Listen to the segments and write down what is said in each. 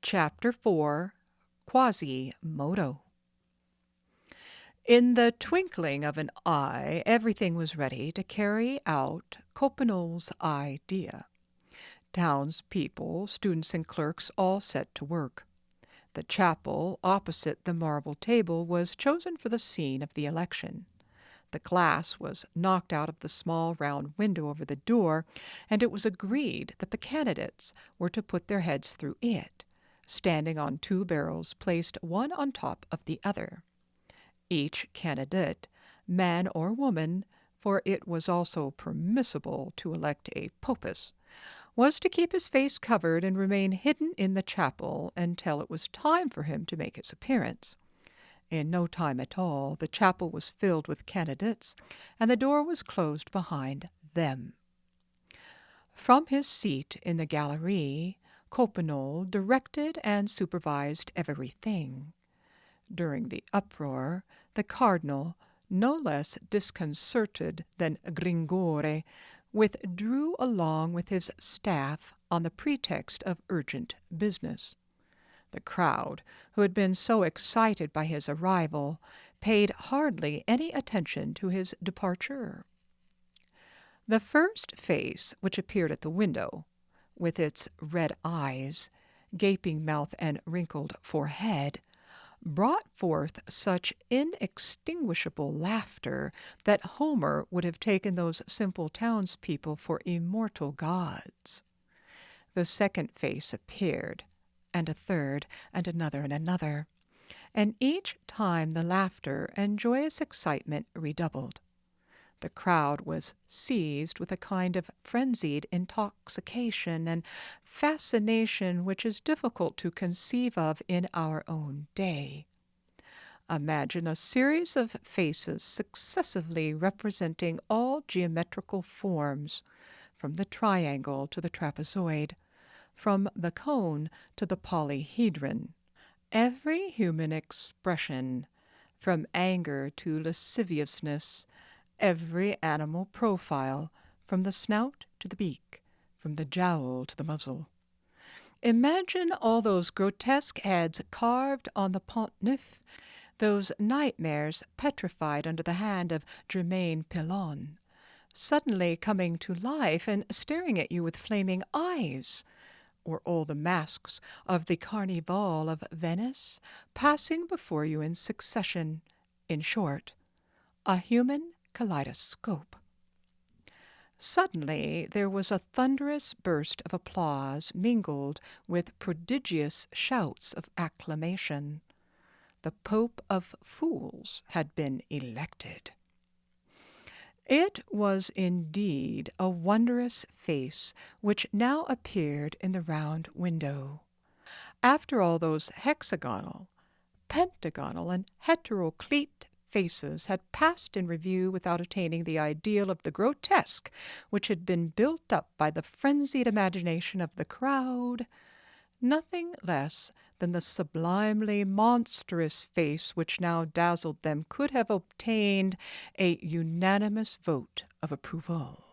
Chapter 4, Quasimodo. In the twinkling of an eye, everything was ready to carry out Coppenol's idea. Townspeople, students, and clerks all set to work. The chapel opposite the marble table was chosen for the scene of the election. The glass was knocked out of the small round window over the door, and it was agreed that the candidates were to put their heads through it, standing on two barrels placed one on top of the other. Each candidate, man or woman, for it was also permissible to elect a popus, was to keep his face covered and remain hidden in the chapel until it was time for him to make his appearance. In no time at all, the chapel was filled with candidates, and the door was closed behind them. From his seat in the gallery, Coppenol directed and supervised everything. During the uproar, the cardinal, no less disconcerted than Gringore, withdrew along with his staff on the pretext of urgent business. The crowd, who had been so excited by his arrival, paid hardly any attention to his departure. The first face which appeared at the window, with its red eyes, gaping mouth, and wrinkled forehead, brought forth such inextinguishable laughter that Homer would have taken those simple townspeople for immortal gods. The second face appeared, and a third, and another, and each time the laughter and joyous excitement redoubled. The crowd was seized with a kind of frenzied intoxication and fascination which is difficult to conceive of in our own day. Imagine a series of faces successively representing all geometrical forms, from the triangle to the trapezoid, from the cone to the polyhedron, every human expression, from anger to lasciviousness, every animal profile, from the snout to the beak, from the jowl to the muzzle. Imagine all those grotesque heads carved on the Pont Neuf, those nightmares petrified under the hand of Germain Pilon, suddenly coming to life and staring at you with flaming eyes, or all the masks of the Carnival of Venice passing before you in succession. In short, a human kaleidoscope. Suddenly there was a thunderous burst of applause mingled with prodigious shouts of acclamation. The Pope of Fools had been elected. It was indeed a wondrous face which now appeared in the round window. After all those hexagonal, pentagonal, and heteroclete faces had passed in review without attaining the ideal of the grotesque which had been built up by the frenzied imagination of the crowd, nothing less than the sublimely monstrous face which now dazzled them could have obtained a unanimous vote of approval.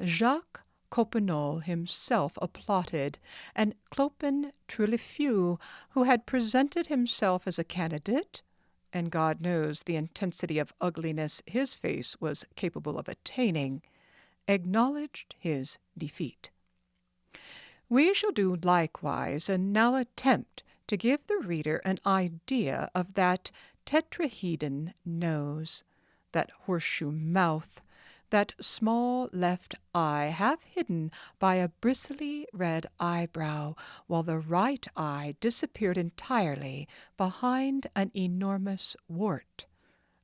Jacques Coppenol himself applauded, and Clopin Trillefeu, who had presented himself as a candidate, and God knows the intensity of ugliness his face was capable of attaining, acknowledged his defeat. We shall do likewise, and now attempt to give the reader an idea of that tetrahedron nose, that horseshoe mouth, that small left eye half hidden by a bristly red eyebrow, while the right eye disappeared entirely behind an enormous wart,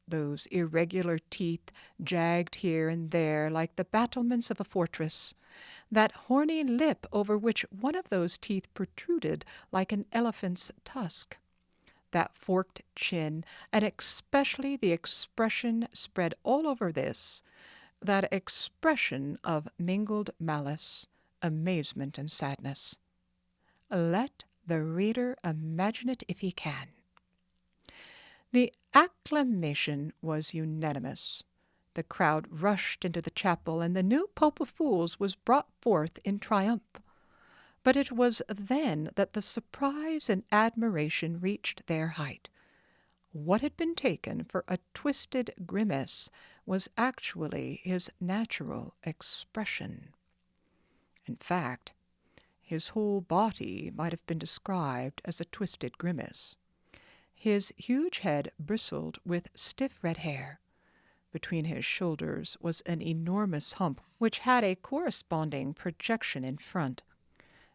those irregular teeth jagged here and there like the battlements of a fortress, that horny lip over which one of those teeth protruded like an elephant's tusk, that forked chin, and especially the expression spread all over this, that expression of mingled malice, amazement, and sadness. Let the reader imagine it if he can. The acclamation was unanimous. The crowd rushed into the chapel, and the new Pope of Fools was brought forth in triumph. But it was then that the surprise and admiration reached their height. What had been taken for a twisted grimace was actually his natural expression. In fact, his whole body might have been described as a twisted grimace. His huge head bristled with stiff red hair. Between his shoulders was an enormous hump which had a corresponding projection in front.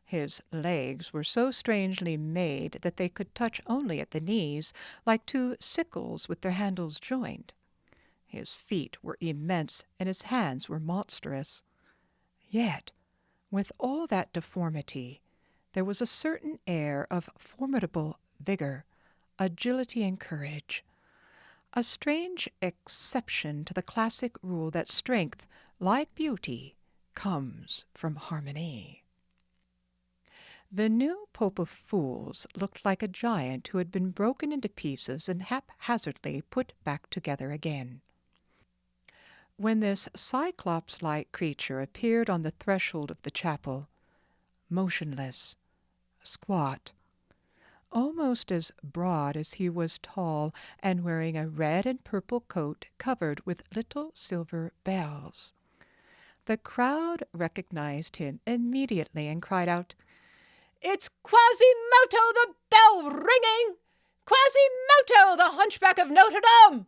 His legs were so strangely made that they could touch only at the knees, like two sickles with their handles joined. His feet were immense, and his hands were monstrous. Yet, with all that deformity, there was a certain air of formidable vigor, agility, and courage, a strange exception to the classic rule that strength, like beauty, comes from harmony. The new Pope of Fools looked like a giant who had been broken into pieces and haphazardly put back together again. When this cyclops-like creature appeared on the threshold of the chapel, motionless, squat, almost as broad as he was tall, and wearing a red and purple coat covered with little silver bells, the crowd recognized him immediately and cried out, "It's Quasimodo the bell-ringing! Quasimodo, the Hunchback of Notre Dame!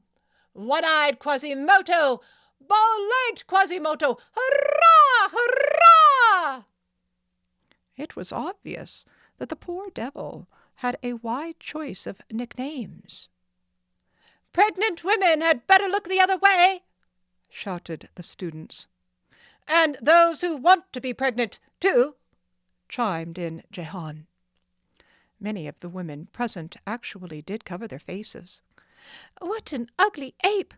One-eyed Quasimodo! Bow-legged Quasimodo! Hurrah! Hurrah!" It was obvious that the poor devil had a wide choice of nicknames. "Pregnant women had better look the other way," shouted the students. "And those who want to be pregnant, too," chimed in Jehan. Many of the women present actually did cover their faces. "What an ugly ape!"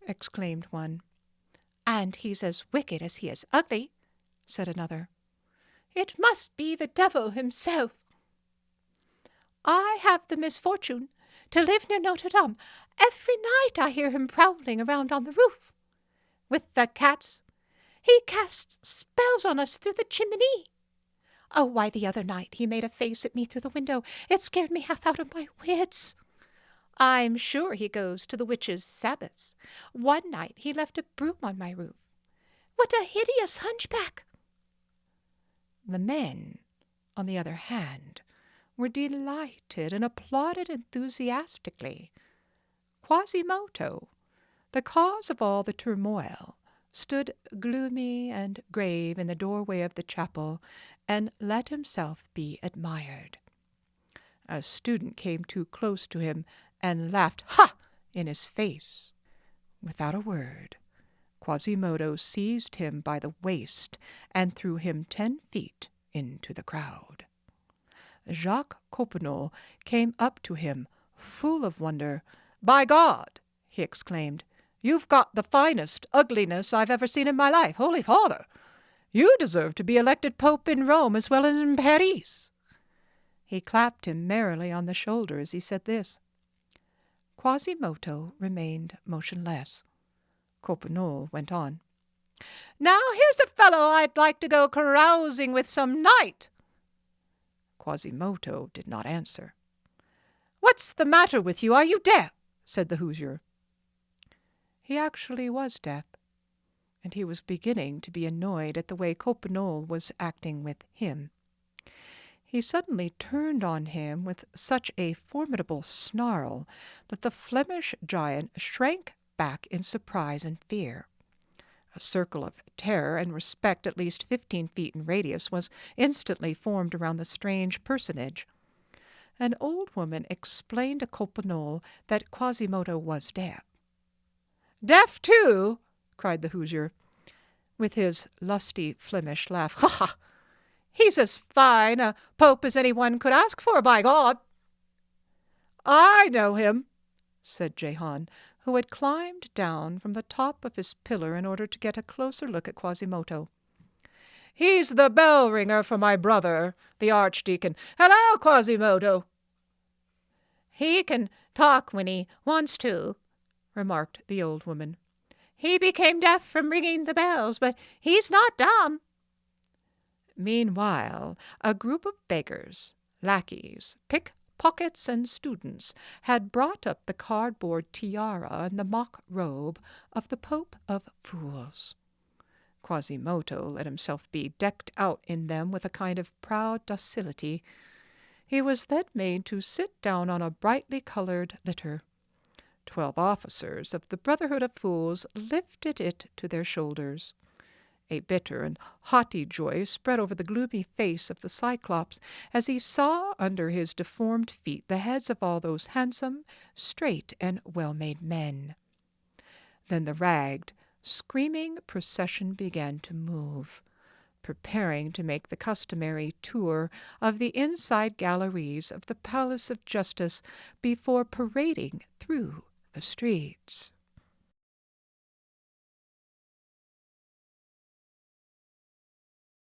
exclaimed one. "And he's as wicked as he is ugly," said another. "It must be the devil himself." "I have the misfortune to live near Notre Dame. Every night I hear him prowling around on the roof. With the cats, he casts spells on us through the chimney. Oh, why, the other night he made a face at me through the window. It scared me half out of my wits. I'm sure he goes to the witches' sabbaths. One night he left a broom on my roof. What a hideous hunchback!" The men, on the other hand, were delighted and applauded enthusiastically. Quasimodo, the cause of all the turmoil, stood gloomy and grave in the doorway of the chapel and let himself be admired. A student came too close to him and laughed "ha!" in his face. Without a word, Quasimodo seized him by the waist and threw him 10 feet into the crowd. Jacques Copenau came up to him, full of wonder. "By God!" he exclaimed, "you've got the finest ugliness I've ever seen in my life. Holy Father! You deserve to be elected Pope in Rome as well as in Paris." He clapped him merrily on the shoulder as he said this. Quasimodo remained motionless. Copenau went on. "Now here's a fellow I'd like to go carousing with some night." Quasimodo did not answer. "What's the matter with you? Are you deaf?" said the Hoosier. He actually was deaf, and he was beginning to be annoyed at the way Copenau was acting with him. He suddenly turned on him with such a formidable snarl that the Flemish giant shrank back in surprise and fear. A circle of terror and respect at least 15 feet in radius was instantly formed around the strange personage. An old woman explained to Copenau that Quasimodo was deaf. "Deaf, too?" cried the Hoosier, with his lusty Flemish laugh. "Ha, ha! He's as fine a pope as anyone could ask for, by God!" "I know him," said Jehan, who had climbed down from the top of his pillar in order to get a closer look at Quasimodo. "He's the bell-ringer for my brother, the archdeacon. Hello, Quasimodo!" "He can talk when he wants to," remarked the old woman. "He became deaf from ringing the bells, but he's not dumb." Meanwhile, a group of beggars, lackeys, pickpockets, and students had brought up the cardboard tiara and the mock robe of the Pope of Fools. Quasimodo let himself be decked out in them with a kind of proud docility. He was then made to sit down on a brightly colored litter. 12 officers of the Brotherhood of Fools lifted it to their shoulders. A bitter and haughty joy spread over the gloomy face of the Cyclops as he saw under his deformed feet the heads of all those handsome, straight, and well-made men. Then the ragged, screaming procession began to move, preparing to make the customary tour of the inside galleries of the Palace of Justice before parading through the streets.